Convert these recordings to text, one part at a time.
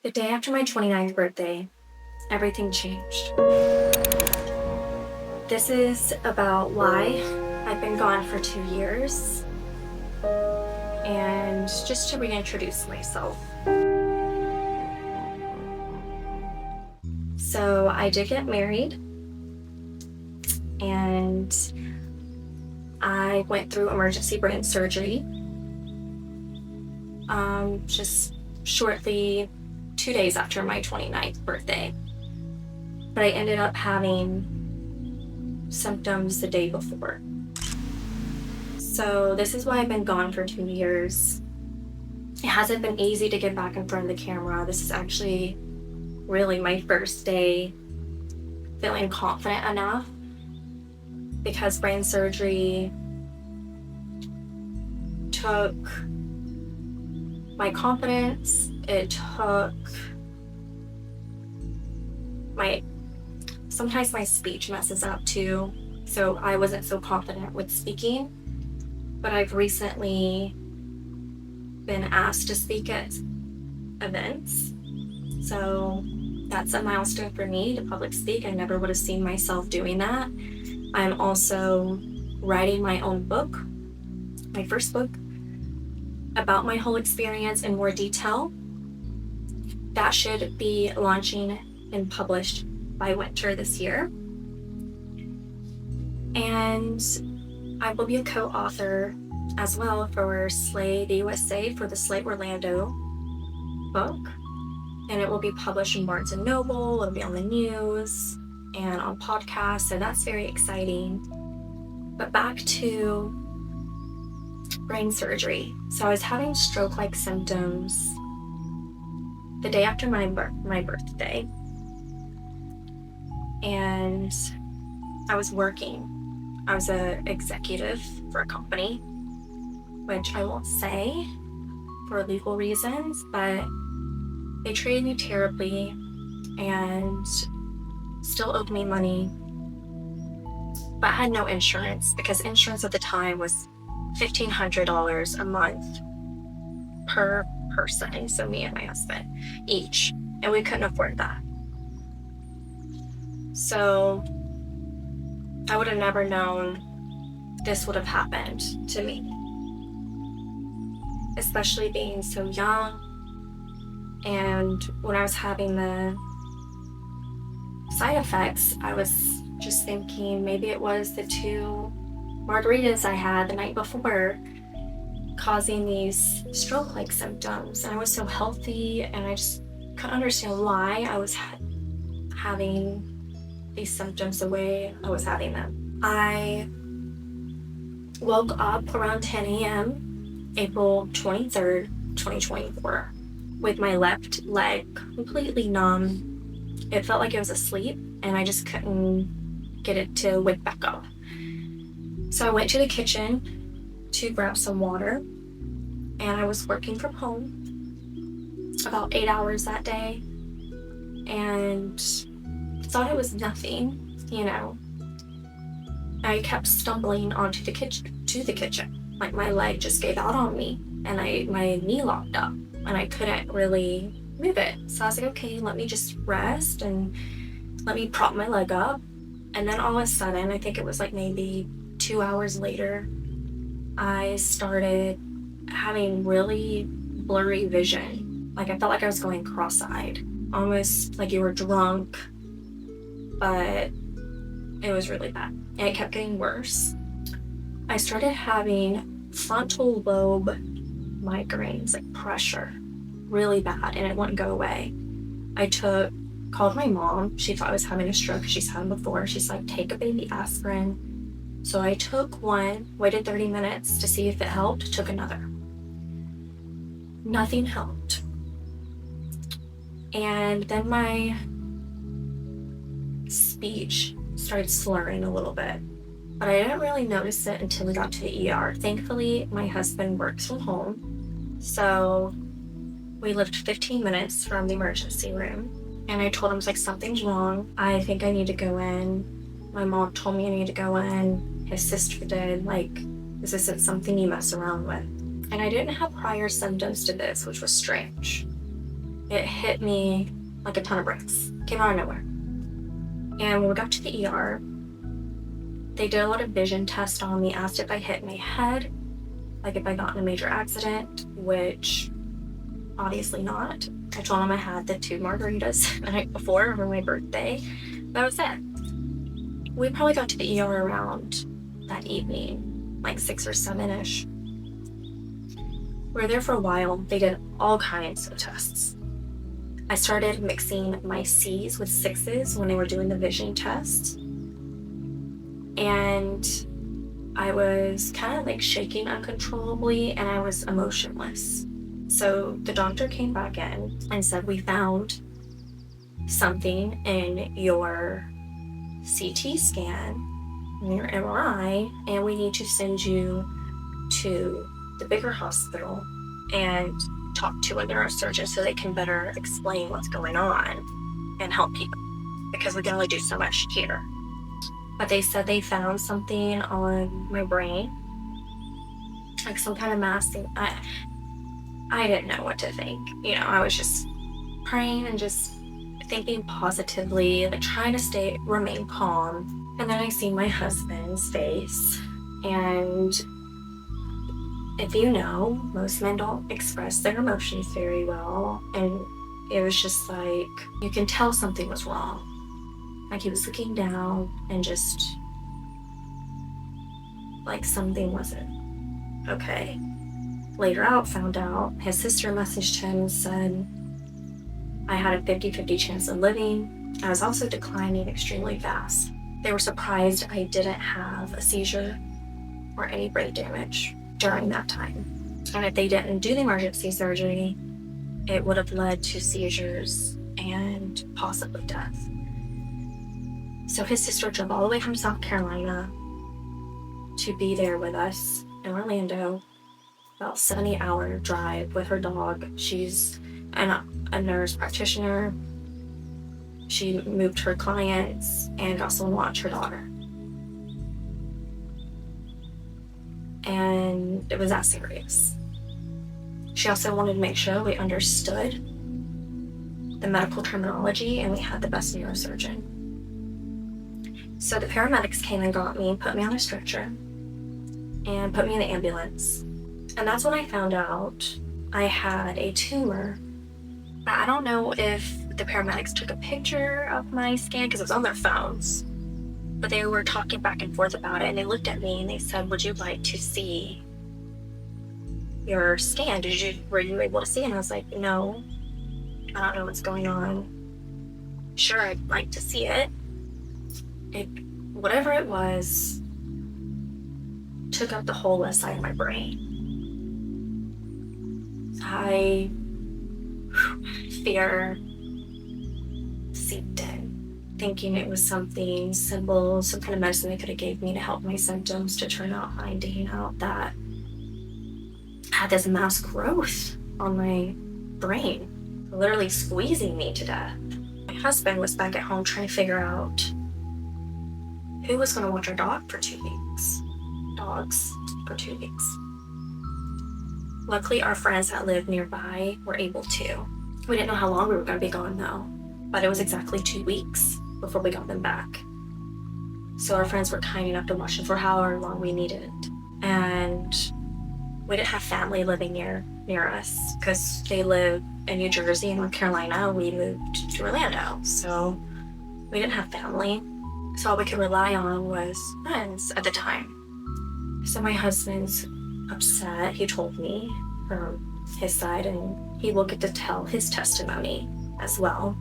The day after my 29th birthday, everything changed. This is about why I've been gone for 2 years, and just to reintroduce myself. So I did get married, and I went through emergency brain surgery just shortly 2 days after my 29th birthday. But I ended up having symptoms the day before. So this is why I've been gone for 2 years. It hasn't been easy to get back in front of the camera. This is actually really my first day feeling confident enough, because brain surgery took my confidence. It took sometimes my speech messes up too, so I wasn't so confident with speaking. But I've recently been asked to speak at events, so that's a milestone for me to public speak. I never would have seen myself doing that. I'm also writing my own book, my first book, about my whole experience in more detail. That should be launching and published by winter this year. And I will be a co-author as well for Slay the USA, for the Slay Orlando book. And it will be published in Barnes & Noble, it'll be on the news and on podcasts, so that's very exciting. But back to brain surgery. So I was having stroke-like symptoms the day after my birthday, and I was working. I was an executive for a company, which I won't say for legal reasons, but they treated me terribly and still owed me money, but I had no insurance, because insurance at the time was $1,500 a month per person, so me and my husband each, and we couldn't afford that. So I would have never known this would have happened to me, especially being so young. And when I was having the side effects, I was just thinking maybe it was the 2 margaritas I had the night before causing these stroke-like symptoms. And I was so healthy, and I just couldn't understand why I was having these symptoms the way I was having them. I woke up around 10 a.m. April 23rd, 2024, with my left leg completely numb. It felt like it was asleep, and I just couldn't get it to wake back up. So I went to the kitchen to grab some water, and I was working from home about 8 hours that day, and thought it was nothing, I kept stumbling onto the kitchen, like my leg just gave out on me, and my knee locked up, and I couldn't really move it. So I was like, okay, let me just rest and let me prop my leg up. And then all of a sudden, I think it was like maybe 2 hours later, I started having really blurry vision. Like I felt like I was going cross-eyed, almost like you were drunk, but it was really bad. And it kept getting worse. I started having frontal lobe migraines, like pressure, really bad, and it wouldn't go away. I called my mom. She thought I was having a stroke. She's had them before. She's like, take a baby aspirin. So I took one, waited 30 minutes to see if it helped, took another. Nothing helped. And then my speech started slurring a little bit, but I didn't really notice it until we got to the ER. Thankfully, my husband works from home, so we lived 15 minutes from the emergency room, and I told him, like, something's wrong. I think I need to go in. My mom told me I need to go in. His sister did. Like, this isn't something you mess around with. And I didn't have prior symptoms to this, which was strange. It hit me like a ton of bricks. Came out of nowhere. And when we got to the ER, they did a lot of vision tests on me, asked if I hit my head, like if I got in a major accident, which obviously not. I told them I had the 2 margaritas the night before for my birthday. That was it. We probably got to the ER around that evening, like 6 or 7-ish. We were there for a while. They did all kinds of tests. I started mixing my C's with 6s when they were doing the vision test. And I was kind of like shaking uncontrollably, and I was emotionless. So the doctor came back in and said, we found something in your CT scan, in your MRI, and we need to send you to the bigger hospital and talk to a neurosurgeon so they can better explain what's going on and help people, because we can only do so much here. But they said they found something on my brain, like some kind of mass thing. I didn't know what to think. I was just praying and just thinking positively, like trying to remain calm. And then I see my husband's face, and if you know, most men don't express their emotions very well, and it was just like, you can tell something was wrong. Like he was looking down and just like something wasn't okay. Later found out, his sister messaged him and said I had a 50-50 chance of living. I was also declining extremely fast. They were surprised I didn't have a seizure or any brain damage during that time. And if they didn't do the emergency surgery, it would have led to seizures and possibly death. So his sister drove all the way from South Carolina to be there with us in Orlando, about 70-hour drive with her dog. She's a nurse practitioner. She moved her clients and got someone to watch her daughter. And it was that serious. She also wanted to make sure we understood the medical terminology and we had the best neurosurgeon. So the paramedics came and got me, put me on a stretcher, and put me in the ambulance. And that's when I found out I had a tumor. I don't know if the paramedics took a picture of my scan because it was on their phones, but they were talking back and forth about it, and they looked at me and they said, would you like to see your scan? Were you able to see it? And I was like, no, I don't know what's going on. Sure, I'd like to see it. Whatever it was, took up the whole left side of my brain. Fear seeped in, thinking it was something simple, some kind of medicine they could have gave me to help my symptoms, to turn out finding out that I had this mass growth on my brain, literally squeezing me to death. My husband was back at home trying to figure out who was going to watch our dog for 2 weeks. Dogs for 2 weeks. Luckily, our friends that lived nearby were able to. We didn't know how long we were going to be gone though, but it was exactly 2 weeks before we got them back. So our friends were kind enough to watch them for however long we needed. And we didn't have family living near us because they live in New Jersey and North Carolina. We moved to Orlando, so we didn't have family. So all we could rely on was friends at the time. So my husband's upset. He told me from his side, and he will get to tell his testimony as well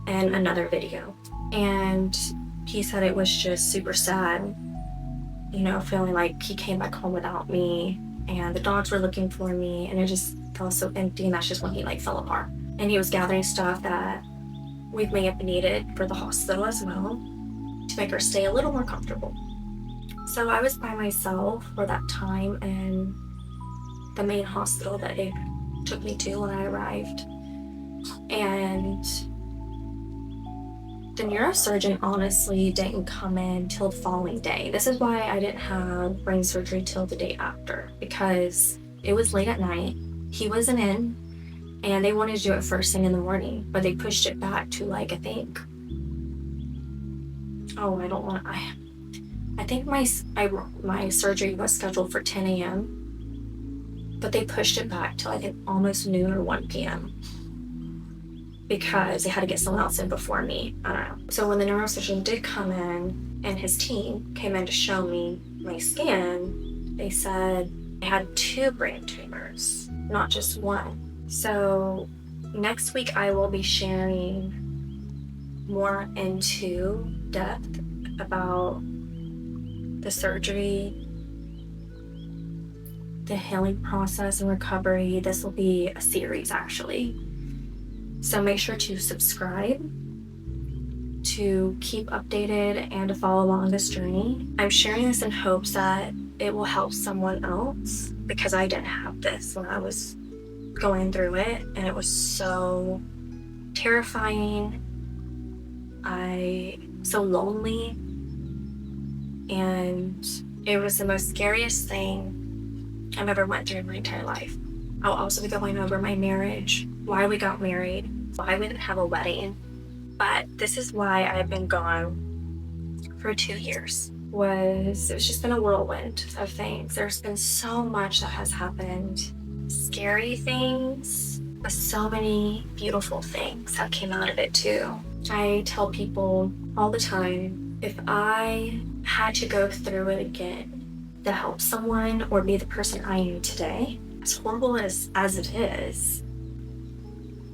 in another video. And he said it was just super sad, feeling like he came back home without me, and the dogs were looking for me, and it just felt so empty. And that's just when he fell apart. And he was gathering stuff that we may have needed for the hospital as well, to make her stay a little more comfortable. So I was by myself for that time in the main hospital that they took me to when I arrived. And the neurosurgeon honestly didn't come in till the following day. This is why I didn't have brain surgery till the day after, because it was late at night. He wasn't in, And they wanted to do it first thing in the morning, but they pushed it back to like, I think my surgery was scheduled for 10 a.m., but they pushed it back to I think almost noon or 1 p.m. because they had to get someone else in before me. I don't know. So when the neurosurgeon did come in and his team came in to show me my scan, they said I had 2 brain tumors, not just one. So next week I will be sharing more into depth about the surgery, the healing process and recovery. This will be a series actually. So make sure to subscribe to keep updated and to follow along this journey. I'm sharing this in hopes that it will help someone else, because I didn't have this when I was going through it, and it was so terrifying. So lonely, and it was the most scariest thing I've ever went through in my entire life. I'll also be going over my marriage, why we got married, why we didn't have a wedding. But this is why I've been gone for 2 years. It's just been a whirlwind of things. There's been so much that has happened. Scary things, but so many beautiful things that came out of it too. I tell people all the time, if I had to go through it again to help someone or be the person I am today, as horrible as it is,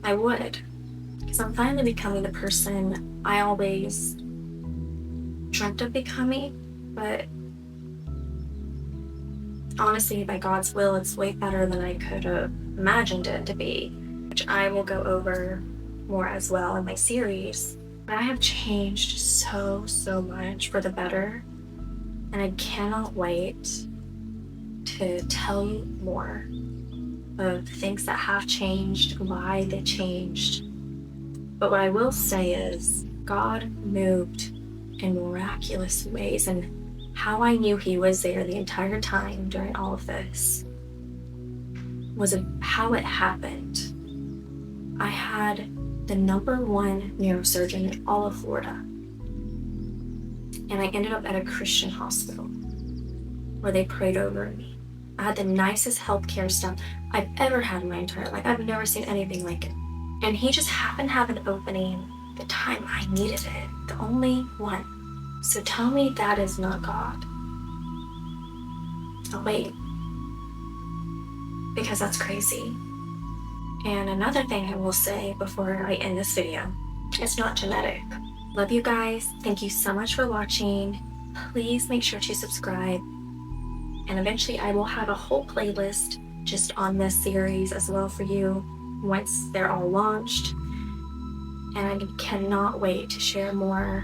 I would. Because I'm finally becoming the person I always dreamt of becoming. But honestly, by God's will, it's way better than I could have imagined it to be, which I will go over more as well in my series. But I have changed so much for the better, and I cannot wait to tell you more of things that have changed, why they changed. But what I will say is God moved in miraculous ways, and how I knew he was there the entire time during all of this was how it happened. I had the #1 neurosurgeon in all of Florida, and I ended up at a Christian hospital where they prayed over me. I had the nicest healthcare stuff I've ever had in my entire life. I've never seen anything like it. And he just happened to have an opening the time I needed it, the only one. So tell me that is not God. Oh wait, because that's crazy. And another thing I will say before I end this video, it's not genetic. Love you guys. Thank you so much for watching. Please make sure to subscribe. And eventually I will have a whole playlist just on this series as well for you once they're all launched. And I cannot wait to share more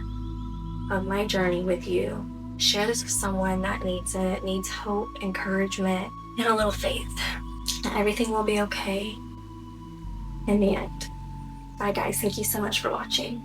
of my journey with you. Share this with someone that needs it, needs hope, encouragement, and a little faith. Everything will be okay in the end. Bye guys, thank you so much for watching.